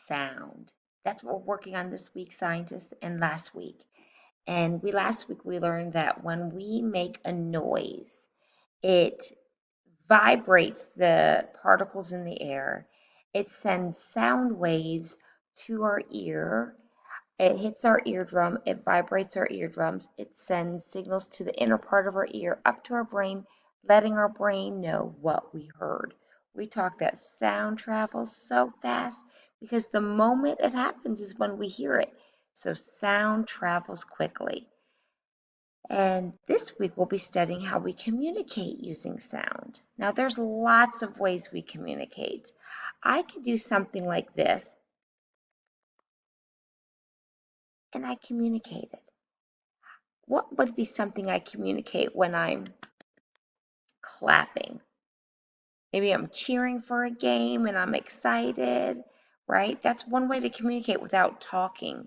sound. That's what we're working on this week, scientists, and last week. And last week we learned that when we make a noise, it vibrates the particles in the air. It sends sound waves to our ear. It hits our eardrum, it vibrates our eardrums, it sends signals to the inner part of our ear up to our brain, letting our brain know what we heard. We talk that sound travels so fast because the moment it happens is when we hear it. So sound travels quickly. And this week we'll be studying how we communicate using sound. Now there's lots of ways we communicate. I could do something like this and I communicated. What would be something I communicate when I'm clapping? Maybe I'm cheering for a game and I'm excited, right? That's one way to communicate without talking.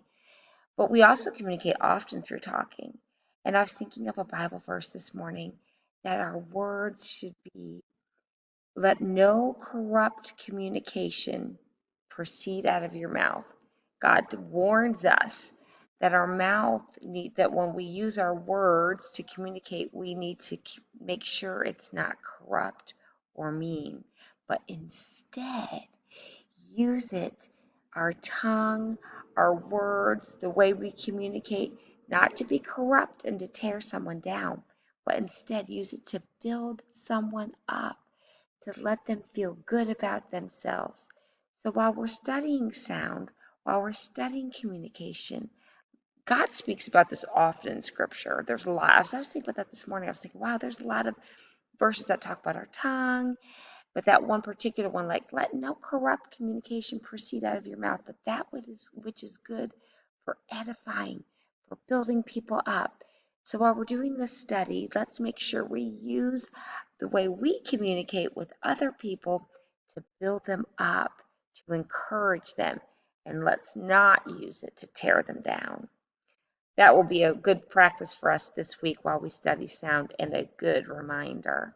But we also communicate often through talking. And I was thinking of a Bible verse this morning that our words should be, let no corrupt communication proceed out of your mouth. God warns us that that when we use our words to communicate, we need to make sure it's not corrupt or mean, but instead use it, our tongue, our words, the way we communicate, not to be corrupt and to tear someone down, but instead use it to build someone up, to let them feel good about themselves. So while we're studying sound, while we're studying communication, God speaks about this often in Scripture. There's a lot. I was thinking about that this morning. I was thinking, wow, there's a lot of verses that talk about our tongue, but that one particular one, like, let no corrupt communication proceed out of your mouth, but that which is good for edifying, for building people up. So while we're doing this study, let's make sure we use the way we communicate with other people to build them up, to encourage them, and let's not use it to tear them down. That will be a good practice for us this week while we study sound and a good reminder.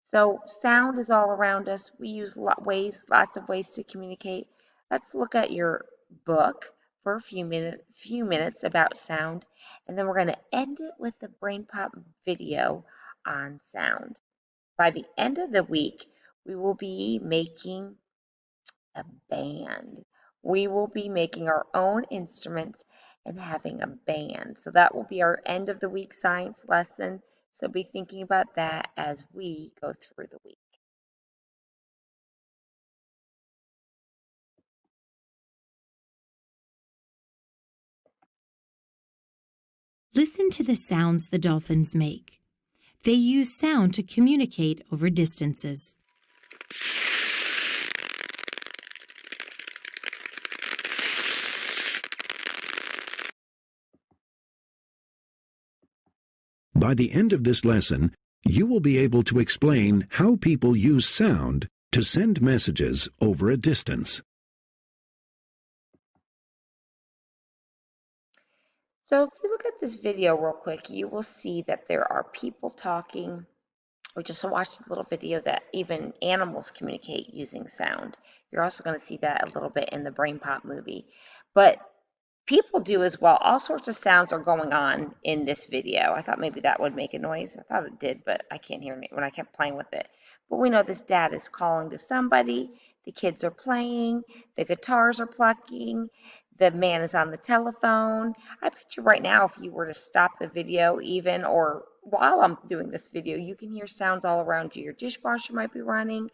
So sound is all around us. We use lots of ways to communicate. Let's look at your book for a few minutes about sound, and then we're going to end it with the Brain Pop video on sound. By the end of the week, we will be making a band. We will be making our own instruments and having a band. So that will be our end of the week science lesson. So be thinking about that as we go through the week. Listen to the sounds the dolphins make. They use sound to communicate over distances. By the end of this lesson, you will be able to explain how people use sound to send messages over a distance. So if you look at this video real quick, you will see that there are people talking. We just watched a little video that even animals communicate using sound. You're also going to see that a little bit in the Brain Pop movie. But people do as well. All sorts of sounds are going on in this video. I thought maybe that would make a noise. I thought it did, but I can't hear it when I kept playing with it. But we know this dad is calling to somebody. The kids are playing. The guitars are plucking. The man is on the telephone. I bet you right now, if you were to stop the video even, or while I'm doing this video, you can hear sounds all around you. Your dishwasher might be running.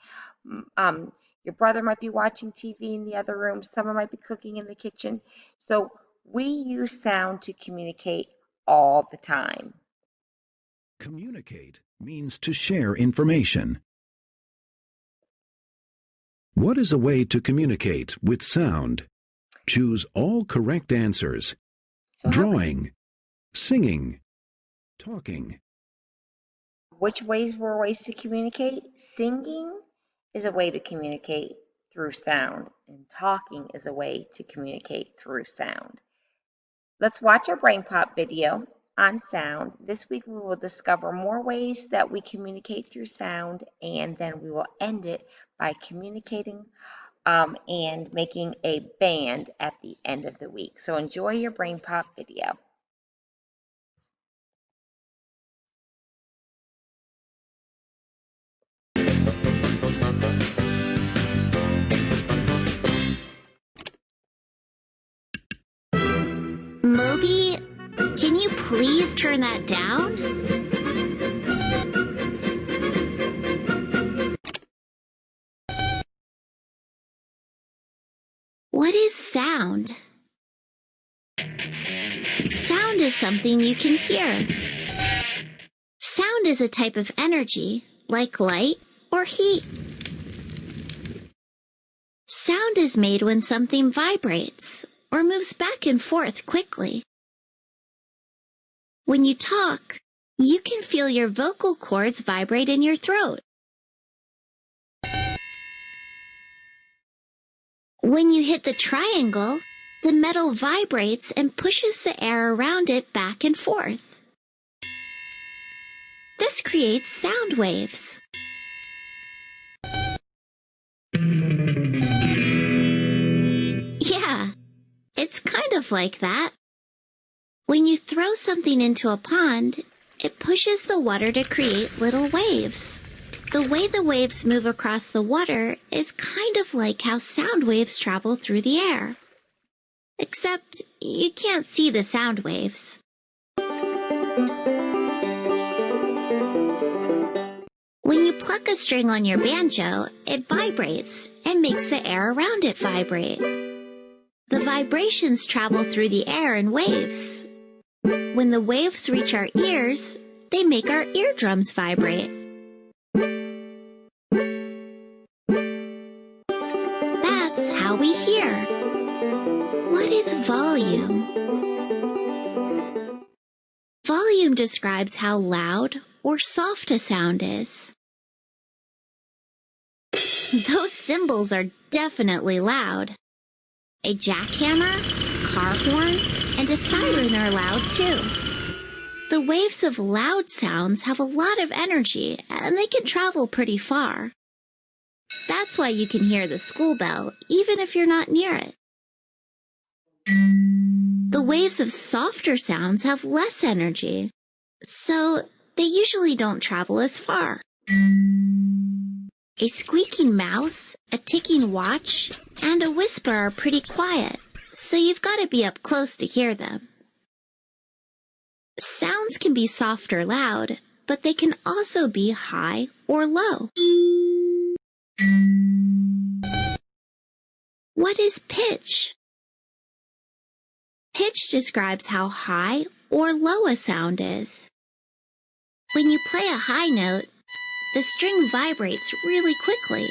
Your brother might be watching TV in the other room. Someone might be cooking in the kitchen. So we use sound to communicate all the time. Communicate means to share information. What is a way to communicate with sound? Choose all correct answers. So Drawing, singing, talking. which ways were ways to communicate? Singing is a way to communicate through sound, and talking is a way to communicate through sound. Let's watch our Brain Pop video on sound. This week we will discover more ways that we communicate through sound, and then we will end it by communicating and making a band at the end of the week. So enjoy your brain pop video. Moby, can you please turn that down? What is sound? Sound is something you can hear. Sound is a type of energy, like light or heat. Sound is made when something vibrates or moves back and forth quickly. When you talk, you can feel your vocal cords vibrate in your throat. When you hit the triangle, the metal vibrates and pushes the air around it back and forth. This creates sound waves. Yeah, it's kind of like that. When you throw something into a pond, it pushes the water to create little waves. The way the waves move across the water is kind of like how sound waves travel through the air. Except you can't see the sound waves. When you pluck a string on your banjo, it vibrates and makes the air around it vibrate. The vibrations travel through the air in waves. When the waves reach our ears, they make our eardrums vibrate. That's how we hear. What is volume? Volume describes how loud or soft a sound is. Those cymbals are definitely loud. A jackhammer, car horn, and a siren are loud too. The waves of loud sounds have a lot of energy and they can travel pretty far. That's why you can hear the school bell even if you're not near it. The waves of softer sounds have less energy, so they usually don't travel as far. A squeaking mouse, a ticking watch, and a whisper are pretty quiet, so you've got to be up close to hear them. Sounds can be soft or loud, but they can also be high or low. What is pitch? Pitch describes how high or low a sound is. When you play a high note, the string vibrates really quickly.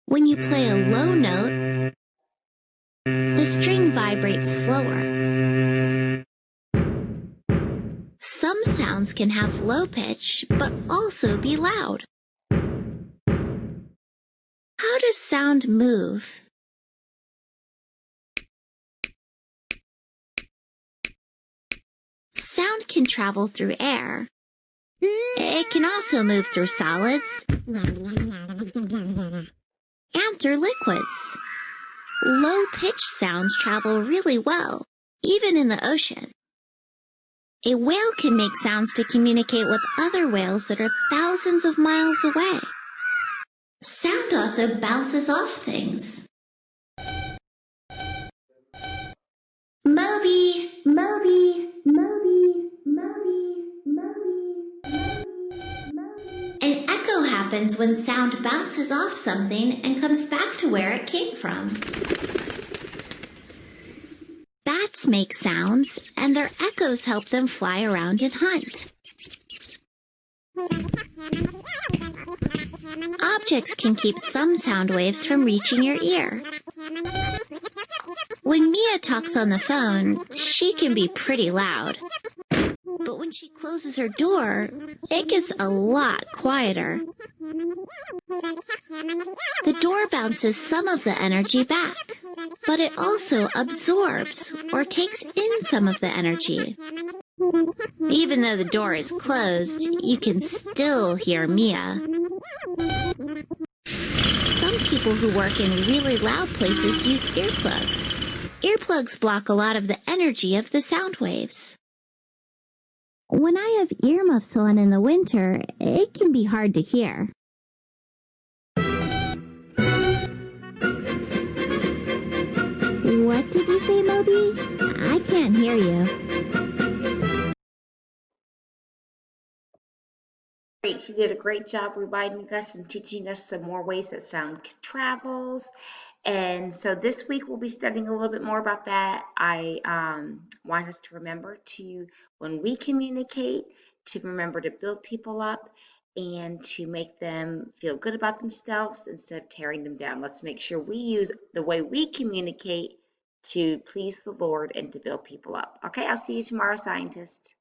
When you play a low note, the string vibrates slower. Some sounds can have low pitch, but also be loud. How does sound move? Sound can travel through air. It can also move through solids and through liquids. Low-pitched sounds travel really well, even in the ocean. A whale can make sounds to communicate with other whales that are thousands of miles away. Sound also bounces off things. Moby, Moby, Moby, Moby, Moby, Moby, Moby. An echo happens when sound bounces off something and comes back to where it came from. Bats make sounds, and their echoes help them fly around and hunt. Objects can keep some sound waves from reaching your ear. When Mia talks on the phone, she can be pretty loud. But when she closes her door, it gets a lot quieter. The door bounces some of the energy back, but it also absorbs or takes in some of the energy. Even though the door is closed, you can still hear Mia. people who work in really loud places use earplugs. Earplugs block a lot of the energy of the sound waves. When I have earmuffs on in the winter, it can be hard to hear. What did you say, Moby? I can't hear you. Great. She did a great job reminding us and teaching us some more ways that sound travels. And so this week we'll be studying a little bit more about that. I want us to remember to, when we communicate, to remember to build people up and to make them feel good about themselves instead of tearing them down. Let's make sure we use the way we communicate to please the Lord and to build people up. Okay, I'll see you tomorrow, scientists.